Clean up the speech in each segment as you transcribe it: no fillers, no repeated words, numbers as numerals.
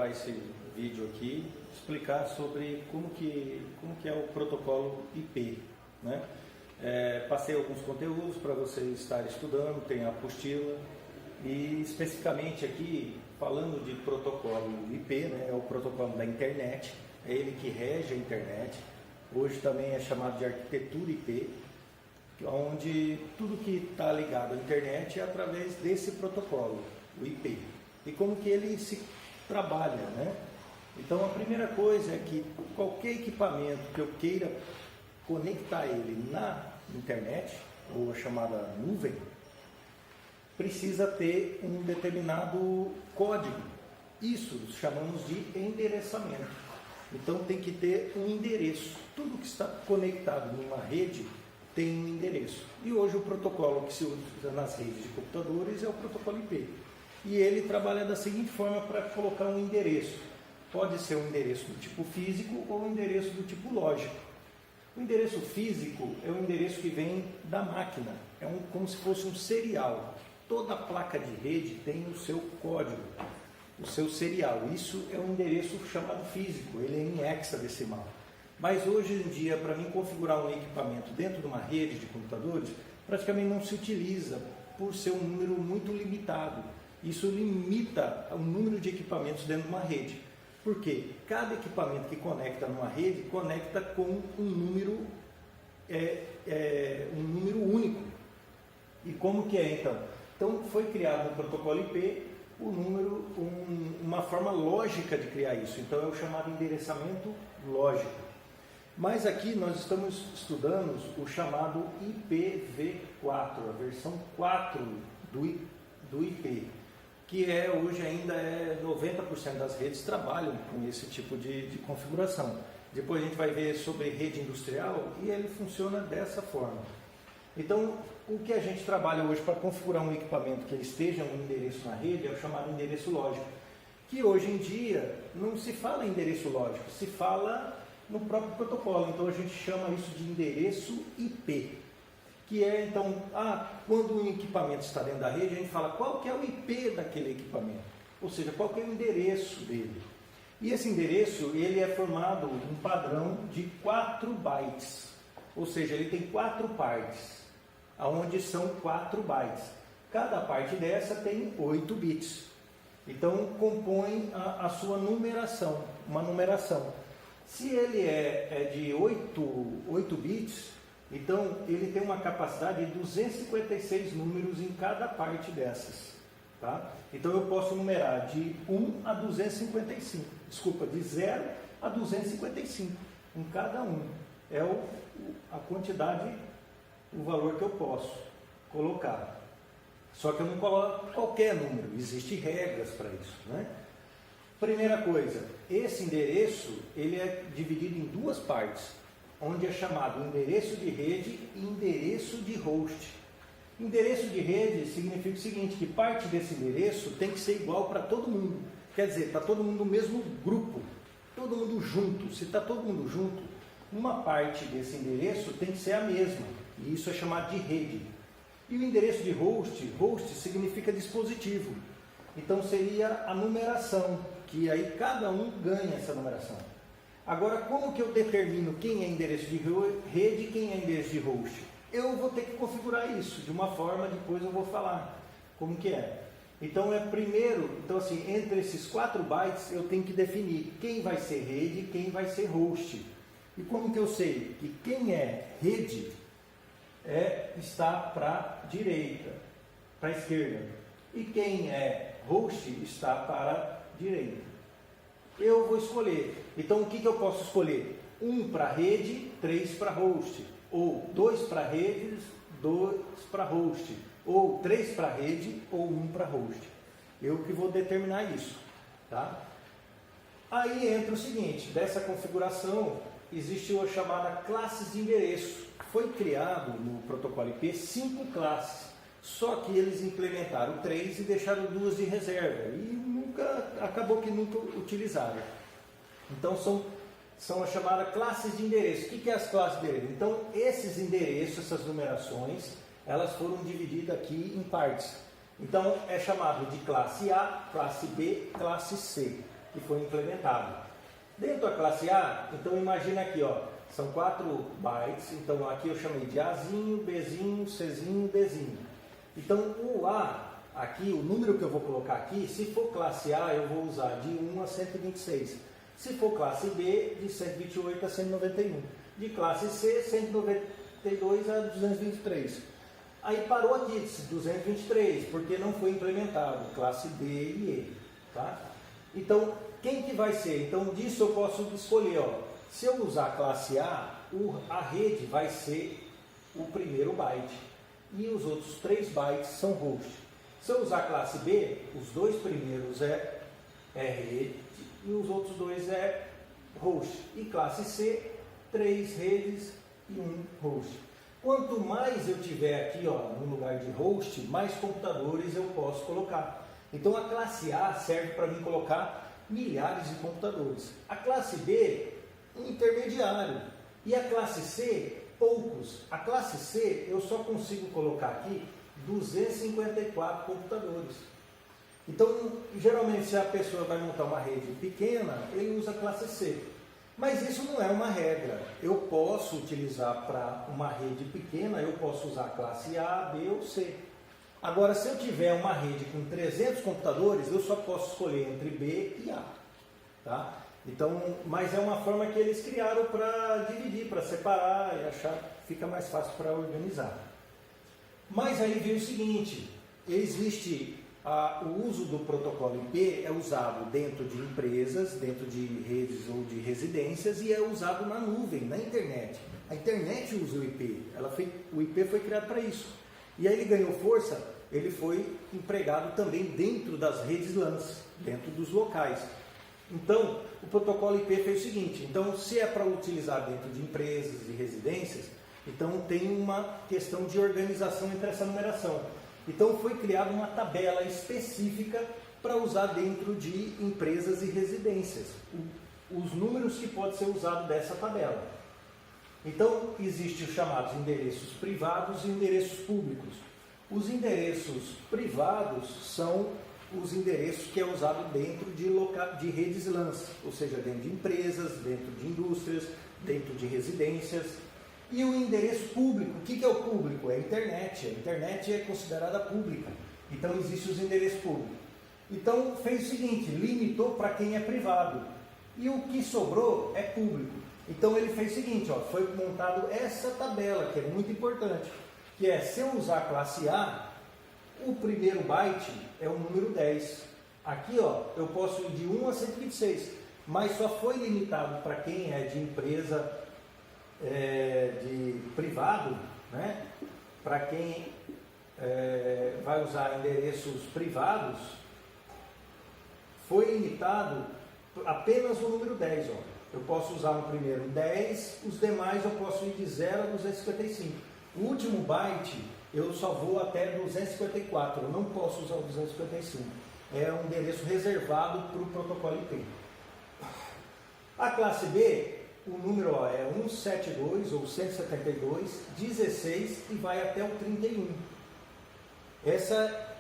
gravar esse vídeo aqui, explicar sobre como que é o protocolo IP, né? Passei alguns conteúdos para vocês estarem estudando, tem a apostila e especificamente aqui falando de protocolo IP, né? É o protocolo da internet, é ele que rege a internet. Hoje também é chamado de arquitetura IP, onde tudo que está ligado à internet é através desse protocolo, o IP. E como que ele se trabalha, né? Então a primeira coisa é que qualquer equipamento que eu queira conectar ele na internet, ou a chamada nuvem, precisa ter um determinado código. Isso chamamos de endereçamento. Então tem que ter um endereço. Tudo que está conectado numa rede tem um endereço. E hoje o protocolo que se usa nas redes de computadores é o protocolo IP. E ele trabalha da seguinte forma para colocar um endereço. Pode ser um endereço do tipo físico ou um endereço do tipo lógico. O endereço físico é um endereço que vem da máquina, como se fosse um serial. Toda placa de rede tem o seu código, o seu serial. Isso é um endereço chamado físico, ele é em hexadecimal. Mas hoje em dia, para mim configurar um equipamento dentro de uma rede de computadores, praticamente não se utiliza por ser um número muito limitado. Isso limita o número de equipamentos dentro de uma rede. Porque cada equipamento que conecta numa rede conecta com um número único. E como que é então? Então foi criado no protocolo IP uma forma lógica de criar isso. Então é o chamado endereçamento lógico. Mas aqui nós estamos estudando o chamado IPv4, a versão 4 do IP. Que hoje ainda 90% das redes trabalham com esse tipo de configuração. Depois a gente vai ver sobre rede industrial e ele funciona dessa forma. Então, o que a gente trabalha hoje para configurar um equipamento que esteja um endereço na rede é o chamado endereço lógico, que hoje em dia não se fala em endereço lógico, se fala no próprio protocolo. Então a gente chama isso de endereço IP. Que é, então, quando um equipamento está dentro da rede, a gente fala qual que é o IP daquele equipamento, ou seja, qual que é o endereço dele. E esse endereço, ele é formado um padrão de 4 bytes, ou seja, ele tem 4 partes, onde são 4 bytes. Cada parte dessa tem 8 bits. Então, compõe a sua numeração, uma numeração. Se ele é de 8 bits, então, ele tem uma capacidade de 256 números em cada parte dessas. Tá? Então, eu posso numerar de 1 a 255. Desculpa, de 0 a 255 em cada um. É a quantidade, o valor que eu posso colocar. Só que eu não coloco qualquer número, existem regras para isso, né? Primeira coisa, esse endereço ele é dividido em 2 partes. Onde é chamado endereço de rede e endereço de host. Endereço de rede significa o seguinte, que parte desse endereço tem que ser igual para todo mundo. Quer dizer, está todo mundo no mesmo grupo, todo mundo junto. Se está todo mundo junto, uma parte desse endereço tem que ser a mesma. E isso é chamado de rede. E o endereço de host significa dispositivo. Então seria a numeração, que aí cada um ganha essa numeração. Agora, como que eu determino quem é endereço de rede e quem é endereço de host? Eu vou ter que configurar isso de uma forma, depois eu vou falar como que é. Então, entre esses 4 bytes, eu tenho que definir quem vai ser rede e quem vai ser host. E como que eu sei que quem é rede está para a direita, para a esquerda, e quem é host está para a direita? Eu vou escolher. Então, o que eu posso escolher? 1 para rede, 3 para host. Ou 2 para redes, 2 para host. Ou 3 para rede, ou 1 para host. Eu que vou determinar isso. Tá? Aí entra o seguinte, dessa configuração, existe a chamada classes de endereço. Foi criado no protocolo IP 5 classes. Só que eles implementaram 3 e deixaram 2 de reserva. E acabou que nunca utilizaram. Então são as chamadas classes de endereço. O que é as classes de endereço? Então esses endereços, essas numerações, elas foram divididas aqui em partes. Então é chamado de classe A, classe B, classe C. que foi implementado. Dentro da classe A, então imagina aqui, ó, são 4 bytes, então aqui eu chamei de Azinho, Bzinho, Czinho, Dzinho. Então o A, aqui, o número que eu vou colocar aqui, se for classe A, eu vou usar de 1 a 126. Se for classe B, de 128 a 191. De classe C, 192 a 223. Aí parou aqui, 223, porque não foi implementado, classe D e E. Tá? Então, quem que vai ser? Então, disso eu posso escolher, ó. Se eu usar a classe A, a rede vai ser o primeiro byte. E os outros 3 bytes são host. Se eu usar a classe B, os 2 primeiros é rede e os outros 2 é host. E classe C, 3 redes e 1 host. Quanto mais eu tiver aqui, ó, no lugar de host, mais computadores eu posso colocar. Então a classe A serve para mim colocar milhares de computadores. A classe B, um intermediário. E a classe C, poucos. A classe C eu só consigo colocar aqui 254 computadores. Então, geralmente, se a pessoa vai montar uma rede pequena, ele usa a classe C. Mas isso não é uma regra. Eu posso utilizar para uma rede pequena, eu posso usar a classe A, B ou C. Agora, se eu tiver uma rede com 300 computadores, eu só posso escolher entre B e A. Tá? Então, mas é uma forma que eles criaram para dividir, para separar e achar que fica mais fácil para organizar. Mas aí vem o seguinte, existe o uso do protocolo IP é usado dentro de empresas, dentro de redes ou de residências e é usado na nuvem, na internet. A internet usa o IP, o IP foi criado para isso. E aí ele ganhou força, ele foi empregado também dentro das redes LANs, dentro dos locais. Então, o protocolo IP fez o seguinte, então se é para utilizar dentro de empresas e residências, então tem uma questão de organização entre essa numeração. Então foi criada uma tabela específica para usar dentro de empresas e residências, os números que podem ser usados dessa tabela. Então existem os chamados endereços privados e endereços públicos. Os endereços privados são os endereços que é usado dentro de redes LANs, ou seja, dentro de empresas, dentro de indústrias, dentro de residências. E o endereço público, o que é o público? É a internet. A internet é considerada pública. Então existem os endereços públicos. Então fez o seguinte, limitou para quem é privado. E o que sobrou é público. Então ele fez o seguinte, ó, foi montado essa tabela, que é muito importante, que é, se eu usar a classe A, o primeiro byte é o número 10. Aqui, ó, eu posso ir de 1 a 126, mas só foi limitado para quem é de empresa de privado, né? Para quem vai usar endereços privados, foi limitado apenas o número 10. Ó. Eu posso usar no primeiro 10, os demais eu posso ir de 0 a 255. O último byte eu só vou até 254, eu não posso usar o 255. É um endereço reservado para o protocolo IP. A classe B, o número é 172 ou 172, 16 e vai até o 31. Essa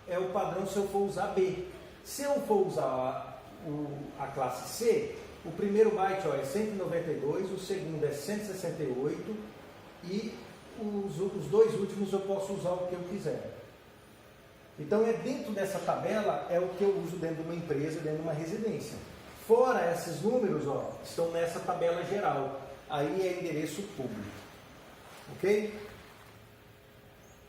é o padrão se eu for usar B. Se eu for usar a classe C, o primeiro byte é 192, o segundo é 168 e os 2 últimos eu posso usar o que eu quiser. Então dentro dessa tabela é o que eu uso dentro de uma empresa, dentro de uma residência. Fora esses números, ó, estão nessa tabela geral. Aí é endereço público. Ok?